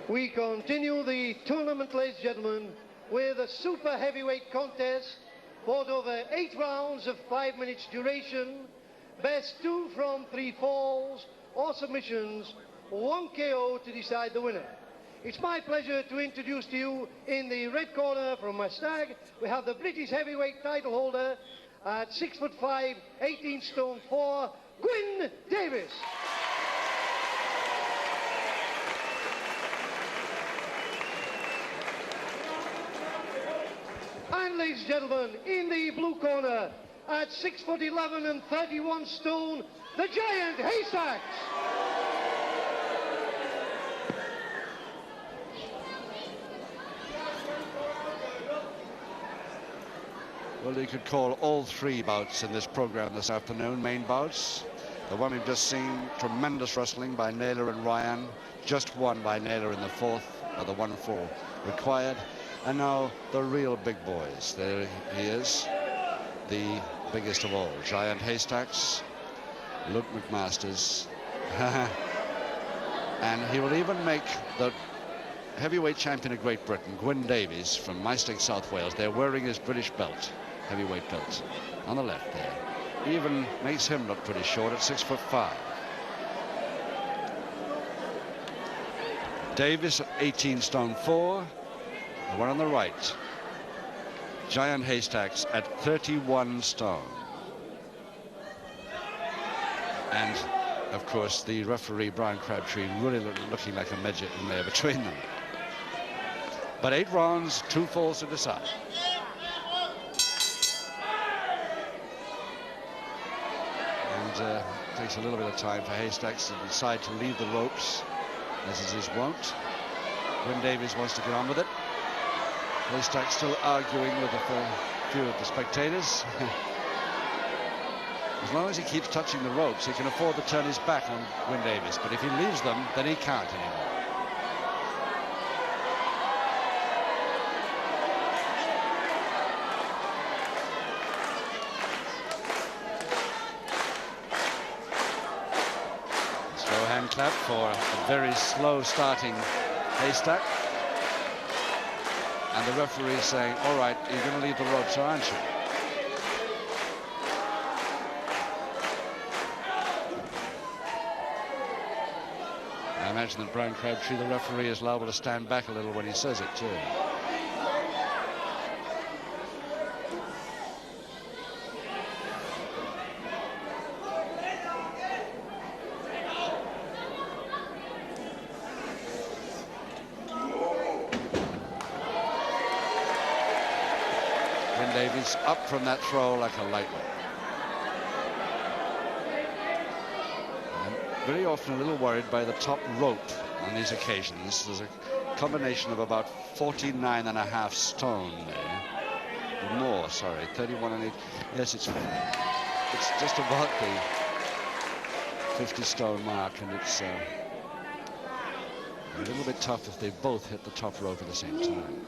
We continue the tournament, ladies and gentlemen, with a super heavyweight contest fought over 8 rounds of 5 minutes duration, best 2 from 3 falls or submissions, 1 KO to decide the winner. It's my pleasure to introduce to you in the red corner from Haystacks, we have the British heavyweight title holder at 6'5", 18 stone 4, Gwyn Davies. And ladies and gentlemen, in the blue corner, at 6'11" and 31 stone, the giant Haystacks. Well, you could call all 3 bouts in this program this afternoon main bouts. The one we've just seen, tremendous wrestling by Naylor and Ryan, just won by Naylor in the 4th, or the 1-4 required. And now the real big boys. There he is, the biggest of all, giant Haystacks, Luke McMasters. And he will even make the heavyweight champion of Great Britain, Gwyn Davies from Haystacks, South Wales. They're wearing his British belt, heavyweight belt, on the left there. He even makes him look pretty short at 6'5". Davies at 18 stone 4. The one on the right, giant Haystacks at 31 stone. And of course the referee Brian Crabtree really looking like a midget in there between them. But 8 rounds, 2 falls to decide. And takes a little bit of time for Haystacks to decide to leave the ropes, as is his wont. Gwyn Davies wants to get on with it. Haystacks still arguing with a few of the spectators. As long as he keeps touching the ropes, he can afford to turn his back on Gwyn Davies. But if he leaves them, then he can't anymore. Slow hand clap for a very slow starting Haystack. And the referee is saying, all right, you're going to leave the ropes, aren't you? I imagine that Brian Crabtree, the referee, is liable to stand back a little when he says it, too. Davies up from that throw like a light one. And very often a little worried by the top rope on these occasions. There's a combination of about 49.5 stone there. Or more, sorry, 31 and 8. Yes, it's just about the 50 stone mark, and it's a little bit tough if they both hit the top rope at the same time.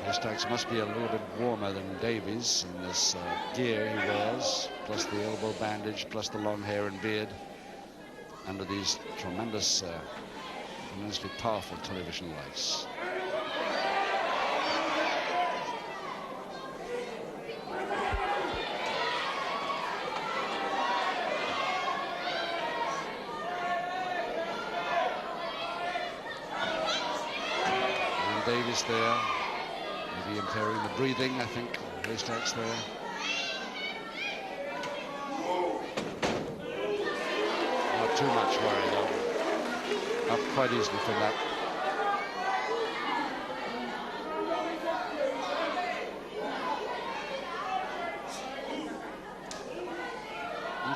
Haystacks must be a little bit warmer than Davies in this gear he wears, plus the elbow bandage, plus the long hair and beard under these tremendously powerful television lights. And Davies there. Maybe impairing the breathing, I think. Haystacks there. Not too much worry, though. Up quite easily from that.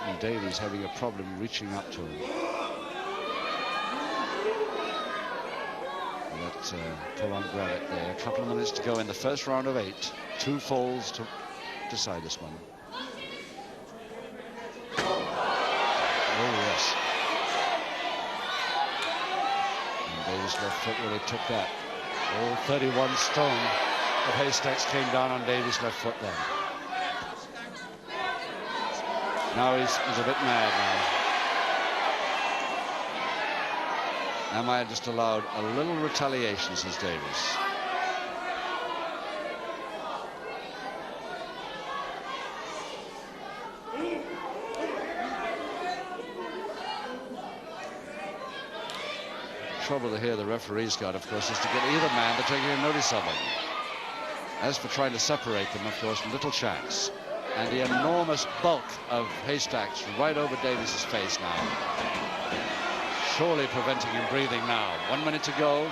Even Davies having a problem reaching up to him. Pull on grab it there. A couple of minutes to go in the first round of 8. 2 falls to decide this one. Oh, yes. And Davies' left foot really took that. All 31 stone of Haystacks came down on Davies' left foot then. Now he's a bit mad now. Am I just allowed a little retaliation, says Davies. Trouble here the referee's got, of course, is to get either man to take a notice of him. As for trying to separate them, of course, little chance. And the enormous bulk of Haystacks right over Davies' face now. Surely preventing him breathing now. 1 minute to go.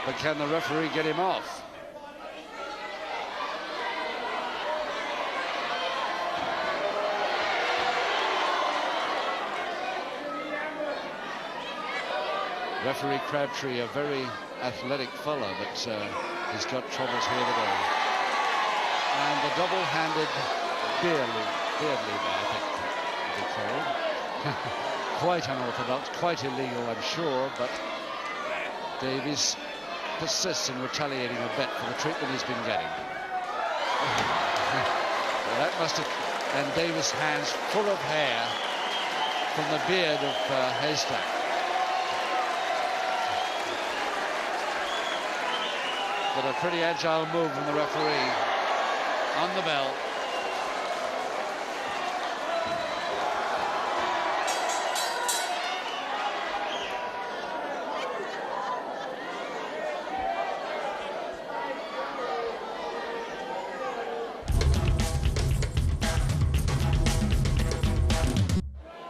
But can the referee get him off? Referee Crabtree, a very athletic fellow, but he's got troubles here today. And the double-handed beard lever, I think would be called. Quite unorthodox, quite illegal, I'm sure, but Davies persists in retaliating a bit for the treatment he's been getting. Well, that must have... And Davies' hands full of hair from the beard of Haystack. But a pretty agile move from the referee on the bell.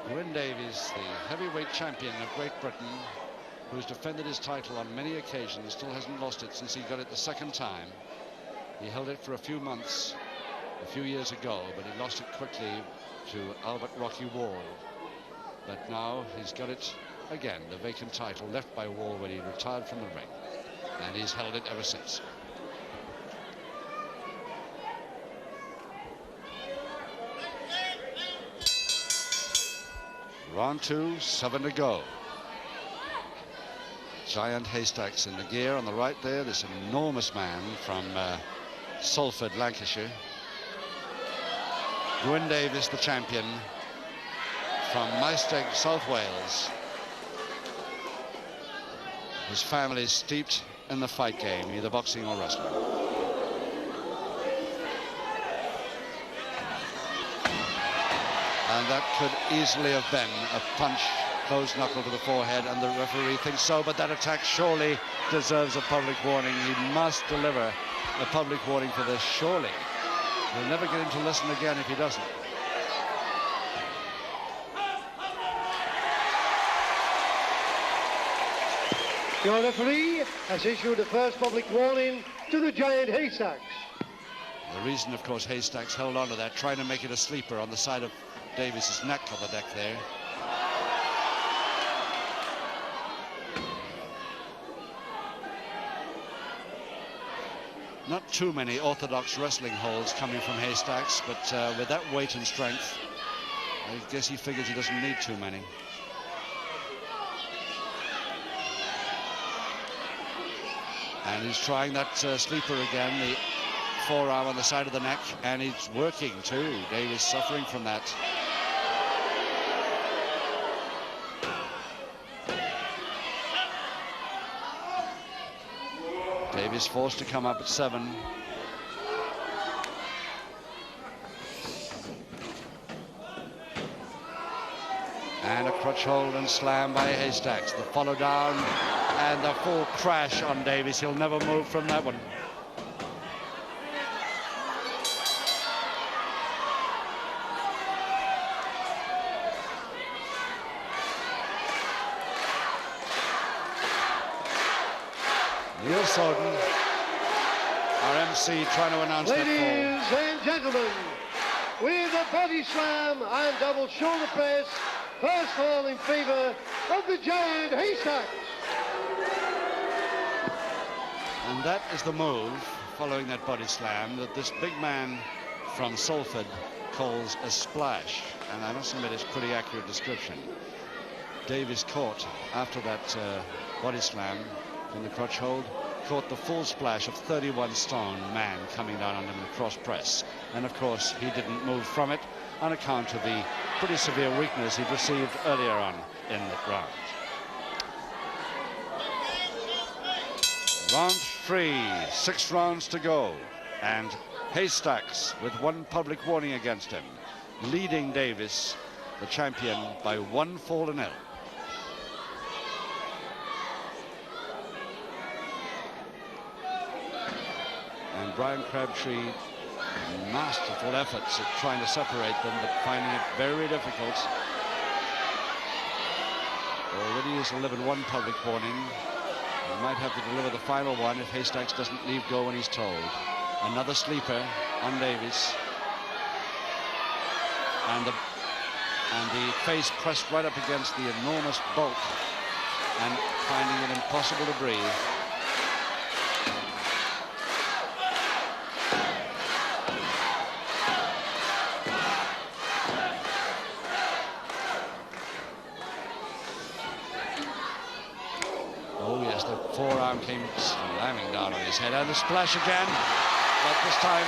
Gwyn Davies, the heavyweight champion of Great Britain, who's defended his title on many occasions, still hasn't lost it since he got it the second time. He held it for a few months a few years ago, but he lost it quickly to Albert Rocky Wall. But now he's got it again, the vacant title left by Wall when he retired from the ring, and he's held it ever since. Round 2, 7 to go. Giant Haystacks in the gear on the right there. This enormous man from Salford, Lancashire. Gwyn Davies, the champion from Maesteg, South Wales. His family is steeped in the fight game, either boxing or wrestling. And that could easily have been a punch, closed knuckle to the forehead, and the referee thinks so, but that attack surely deserves a public warning. He must deliver a public warning for this, surely. We'll never get him to listen again if he doesn't. Your referee has issued the first public warning to the Giant Haystacks. The reason, of course, Haystacks held on to that, trying to make it a sleeper on the side of Davies' neck on the deck there. Not too many orthodox wrestling holds coming from Haystacks, but with that weight and strength, I guess he figures he doesn't need too many. And he's trying that sleeper again, the forearm on the side of the neck, and he's working too. Davies suffering from that. Davies forced to come up at 7. And a crutch hold and slam by Haystacks. The follow down and the full crash on Davies. He'll never move from that one. Neil Soden, our MC, trying to announce that fall. Ladies and gentlemen, with a body slam and double shoulder press, first fall in favor of the Giant Haystacks. And that is the move, following that body slam, that this big man from Salford calls a splash. And I must admit, it's a pretty accurate description. Davies caught, after that body slam from the crotch hold, caught the full splash of 31-stone man coming down on him in cross press. And of course, he didn't move from it on account of the pretty severe weakness he'd received earlier on in the round. Round 3, 6 rounds to go, and Haystacks with one public warning against him, leading Davies, the champion, by 1 fall to 0. And Brian Crabtree, masterful efforts at trying to separate them, but finding it very difficult. Already is 11-1 public warning. He might have to deliver the final one if Haystacks doesn't leave go when he's told. Another sleeper on Davies. And the face pressed right up against the enormous bulk and finding it impossible to breathe. Forearm came slamming down on his head, and the splash again, but this time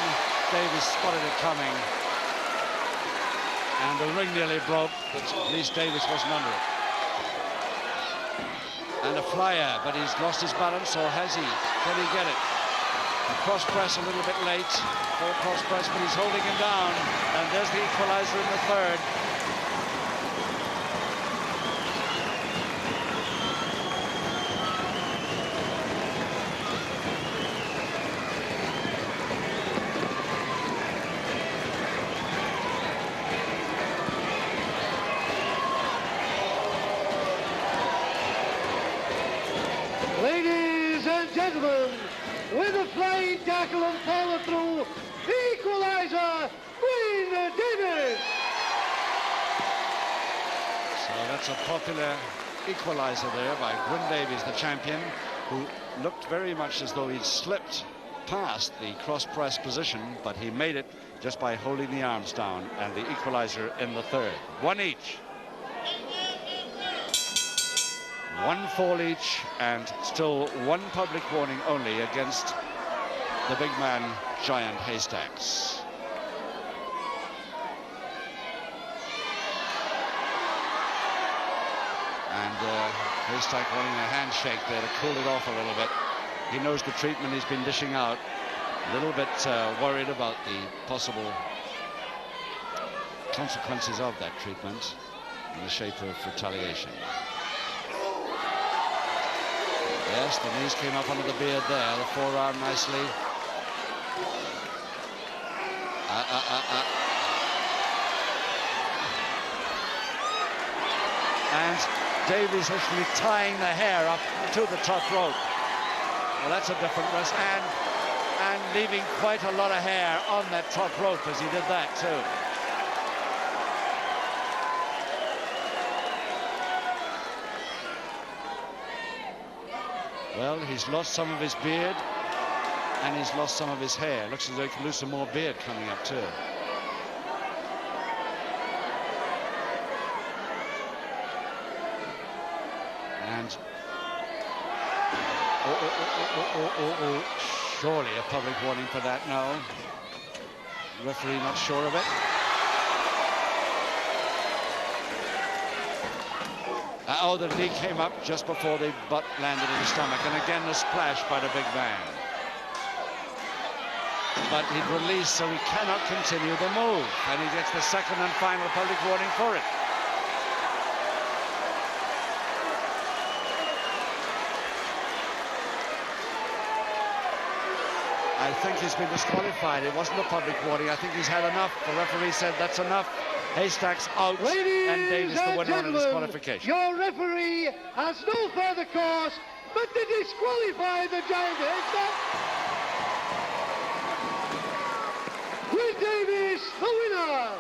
Davies spotted it coming, and the ring nearly broke, but at least Davies wasn't under it. And a flyer, but he's lost his balance, or has he? Can he get it? Cross press a little bit late, full cross press, but he's holding him down, and there's the equalizer in the third. With a flying tackle and follow through, the equalizer, Gwyn Davies. So that's a popular equalizer there by Gwyn Davies, the champion, who looked very much as though he'd slipped past the cross press position, but he made it just by holding the arms down, and the equalizer in the third. 1 each. 1 fall each, and still 1 public warning only against the big man, giant Haystacks. And Haystack wanting a handshake there to cool it off a little bit. He knows the treatment he's been dishing out. A little bit worried about the possible consequences of that treatment in the shape of retaliation. Yes, the knees came up under the beard there, the forearm nicely. And Davies actually tying the hair up to the top rope. Well, that's a different risk, and leaving quite a lot of hair on that top rope as he did that too. Well, he's lost some of his beard, and he's lost some of his hair. Looks as though he can lose some more beard coming up too. And surely a public warning for that. No, referee not sure of it. Oh, the knee came up just before the butt landed in the stomach, and again the splash by the big man. But he'd released, so he cannot continue the move, and he gets the second and final public warning for it. I think he's been disqualified. It wasn't a public warning. I think he's had enough. The referee said that's enough. Haystacks out. Ladies and Davies the winner on a disqualification. Your referee has no further cause but to disqualify the giant Haystacks. Gwyn Davies, the winner.